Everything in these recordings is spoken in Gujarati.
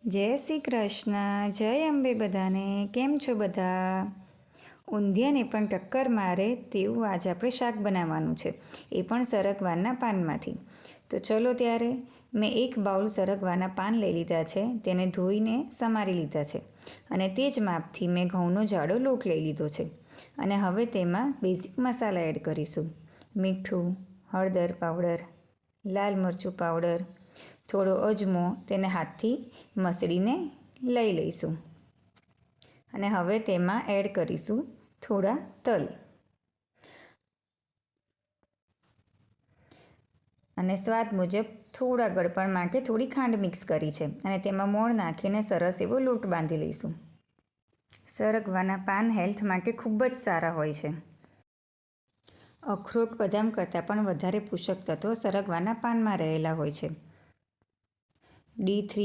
જય શ્રી કૃષ્ણ, જય અંબે બધાને. કેમ છો બધા? ઊંધિયાને પણ ટક્કર મારે તેવું આજે આપણે શાક બનાવવાનું છે, એ પણ સરગવાના પાનમાંથી. તો ચલો ત્યારે, મેં એક બાઉલ સરગવાના પાન લઈ લીધા છે, તેને ધોઈને સમારી લીધા છે અને તે જ માપથી મેં ઘઉંનો જાડો લોટ લઈ લીધો છે. અને હવે તેમાં બેઝિક મસાલા એડ કરીશું: મીઠું, હળદર પાવડર, લાલ મરચું પાવડર, થોડો અજમો. તેને હાથથી મસળીને લઈ લઈશું. અને હવે તેમાં એડ કરીશું થોડા તલ અને સ્વાદ મુજબ થોડા ગળપણ માટે થોડી ખાંડ મિક્સ કરી છે. અને તેમાં મોણ નાખીને સરસ એવો લોટ બાંધી લઈશું. સરગવાના પાન હેલ્થ માટે ખૂબ જ સારા હોય છે. અખરોટ બદામ કરતાં પણ વધારે પોષક તત્વો સરગવાના પાનમાં રહેલા હોય છે. D3,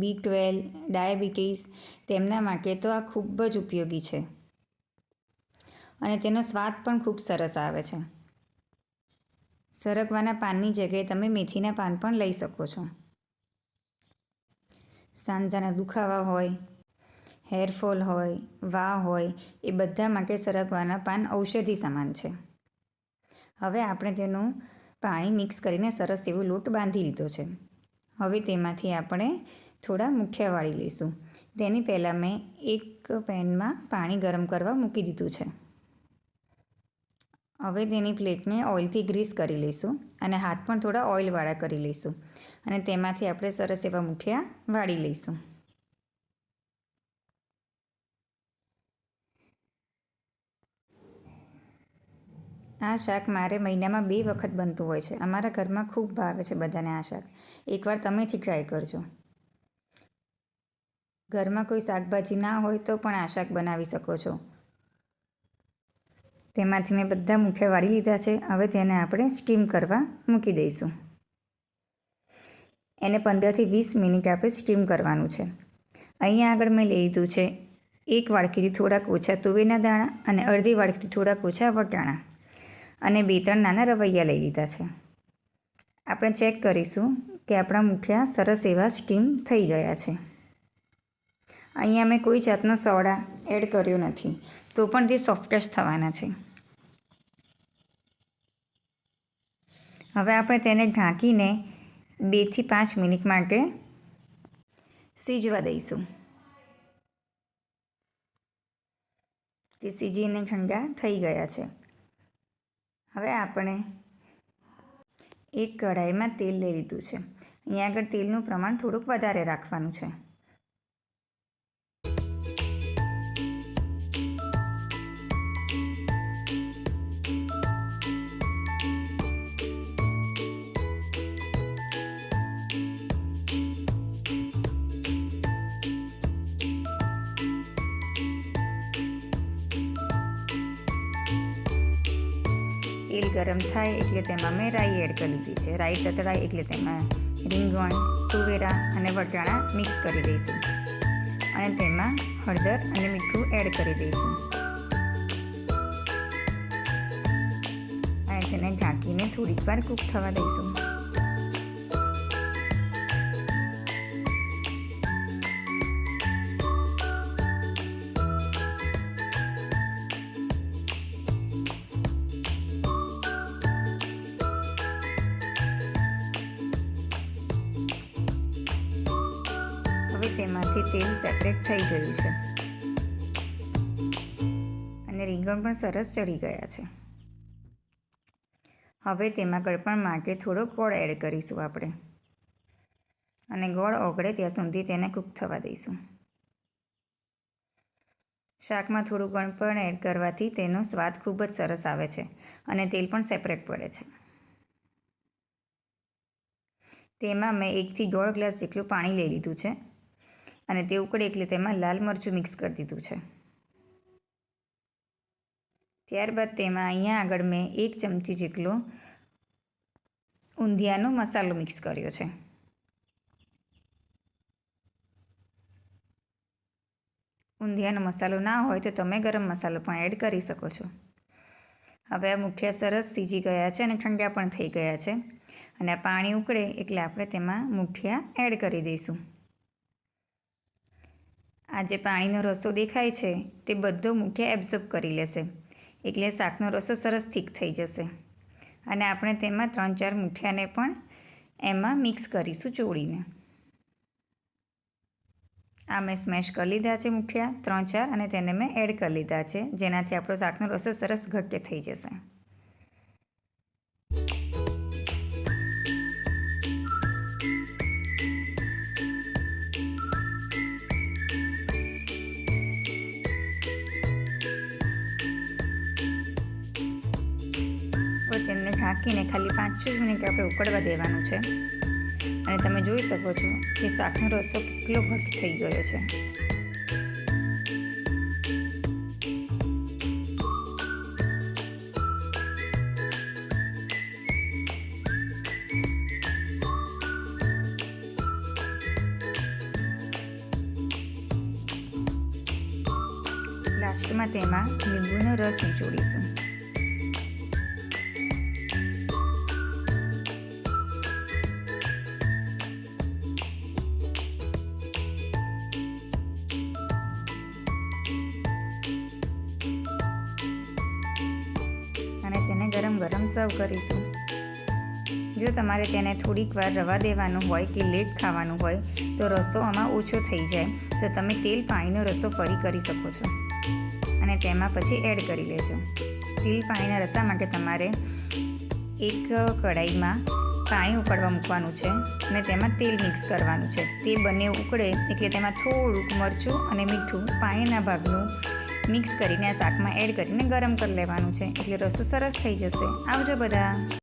B12, ડાયાબિટીસ તેમના માટે તો આ ખૂબ જ ઉપયોગી છે અને તેનો સ્વાદ પણ ખૂબ સરસ આવે છે. સરગવાના પાનની જગ્યાએ તમે મેથીના પાન પણ લઈ શકો છો. સાંધાના દુખાવા હોય, હેરફોલ હોય, વા હોય, એ બધા માટે સરગવાના પાન ઔષધિ સમાન છે. હવે આપણે તેનું પાણી મિક્સ કરીને સરસ એવો લોટ બાંધી લીધો છે. હવે તેમાંથી આપણે થોડા મુઠિયા વાળી લઈશું. તેની પહેલાં મેં એક પેનમાં પાણી ગરમ કરવા મૂકી દીધું છે. હવે તેની પ્લેટને ઓઇલથી ગ્રીસ કરી લઈશું અને હાથ પણ થોડા ઓઇલવાળા કરી લઈશું અને તેમાંથી આપણે સરસ એવા મુઠિયા વાળી લઈશું. આ શાક મારે મહિનામાં 2 વખત બનતું હોય છે. અમારા ઘરમાં ખૂબ ભાવે છે બધાને આ શાક. એકવાર તમેથી ટ્રાય કરજો. ઘરમાં કોઈ શાકભાજી ના હોય તો પણ આ શાક બનાવી શકો છો. તેમાંથી મેં બધા મુઠિયા વાળી લીધા છે. હવે તેને આપણે સ્ટીમ કરવા મૂકી દઈશું. એને 15થી 20 મિનિટ આપણે સ્ટીમ કરવાનું છે. અહીંયા આગળ મેં લઈ લીધું છે 1 વાડકીથી થોડાક ઓછા તુવેરના દાણા અને અડધી વાડકીથી થોડાક ઓછા વટાણા અને 2-3 નાના રવૈયા લઈ લીધા છે. આપણે ચેક કરીશું કે આપણા મુઠિયા સરસ એવા સ્ટીમ થઈ ગયા છે. અહીંયા મેં કોઈ જાતનો સોડા એડ કર્યો નથી, તો પણ તે સોફ્ટ થવાના છે. હવે આપણે તેને ઢાંકીને 2થી 5 મિનિટ માટે સીજવા દઈશું. તે સીજીને ઠંડા થઈ ગયા છે. હવે આપણે એક કઢાઈમાં તેલ લઈ લીધું છે. અહીંયા આગળ તેલનું પ્રમાણ થોડુંક વધારે રાખવાનું છે. તેલ ગરમ થાય એટલે તેમાં મેં રાઈ એડ કરી દીધી છે. રાઈ તતડાય એટલે તેમાં રીંગણ, તુવેરા અને વટાણા મિક્સ કરી દઈશું અને તેમાં હળદર અને મીઠું એડ કરી દઈશું અને તેને ઢાંકીને થોડીક વાર કૂક થવા દઈશું. તેમાંથી તેલ સેપરેટ થઈ ગયું છે અને રીંગણ પણ સરસ ચડી ગયા છે. હવે તેમાં ગળપણ માટે થોડો ગોળ એડ કરીશું આપણે અને ગોળ ઓગળે ત્યાં સુધી તેને કૂક થવા દઈશું. શાકમાં થોડું ગળપણ એડ કરવાથી તેનો સ્વાદ ખૂબ જ સરસ આવે છે અને તેલ પણ સેપરેટ પડે છે. તેમાં મેં 1થી 1.5 ગ્લાસ જેટલું પાણી લઈ લીધું છે અને તે ઉકળે એટલે તેમાં લાલ મરચું મિક્સ કરી દીધું છે. ત્યારબાદ તેમાં અહીંયા આગળ મેં 1 ચમચી જેટલો ઊંધિયાનો મસાલો મિક્સ કર્યો છે. ઊંધિયાનો મસાલો ના હોય તો તમે ગરમ મસાલો પણ એડ કરી શકો છો. હવે આ મુઠિયા સરસ સીજી ગયા છે અને ઠંડા પણ થઈ ગયા છે અને આ પાણી ઉકળે એટલે આપણે તેમાં મુઠિયા એડ કરી દઈશું. આ જે પાણીનો રસો દેખાય છે તે બધો મુઠિયા એબ્ઝોર્બ કરી લેશે, એટલે શાકનો રસો સરસ થીક થઈ જશે. અને આપણે તેમાં 3-4 મુઠિયાને પણ એમાં મિક્સ કરીશું ચોળીને. આ મેં સ્મેશ કરી લીધા છે મુઠિયા 3-4 અને તેને મેં એડ કરી લીધા છે, જેનાથી આપણો શાકનો રસો સરસ ઘટ્ટ થઈ જશે. તેમને ઢાંકીને ખાલી 5 જ મિનિટ આપણે ઉકળવા દેવાનું છે. અને તમે જોઈ શકો છો કે શાકનો રસો કેટલો ઘટ્ટ થઈ ગયો છે. લાસ્ટમાં તેમાં લીંબુનો રસ નીચોડીશું. અને તેને ગરમ ગરમ સર્વ કરીશું. જો તમારે તેને થોડીક વાર રવા દેવાનું હોય કે લેટ ખાવાનું હોય તો રસો આમાં ઓછો થઈ જાય તો તમે તેલ પાણીનો રસો ફરી કરી શકો છો અને તેમાં પછી એડ કરી લેજો. તેલ પાણીના રસા માટે તમારે એક કઢાઈમાં પાણી ઉકળવા મૂકવાનું છે અને તેમાં તેલ મિક્સ કરવાનું છે. તે બંને ઉકળે એટલે તેમાં થોડુંક મરચું અને મીઠું પાણીના ભાગનું મિક્સ કરીને આ શાકમાં એડ કરીને ગરમ કરી લેવાનું છે, એટલે રસો સરસ થઈ જશે. આવજો બધા.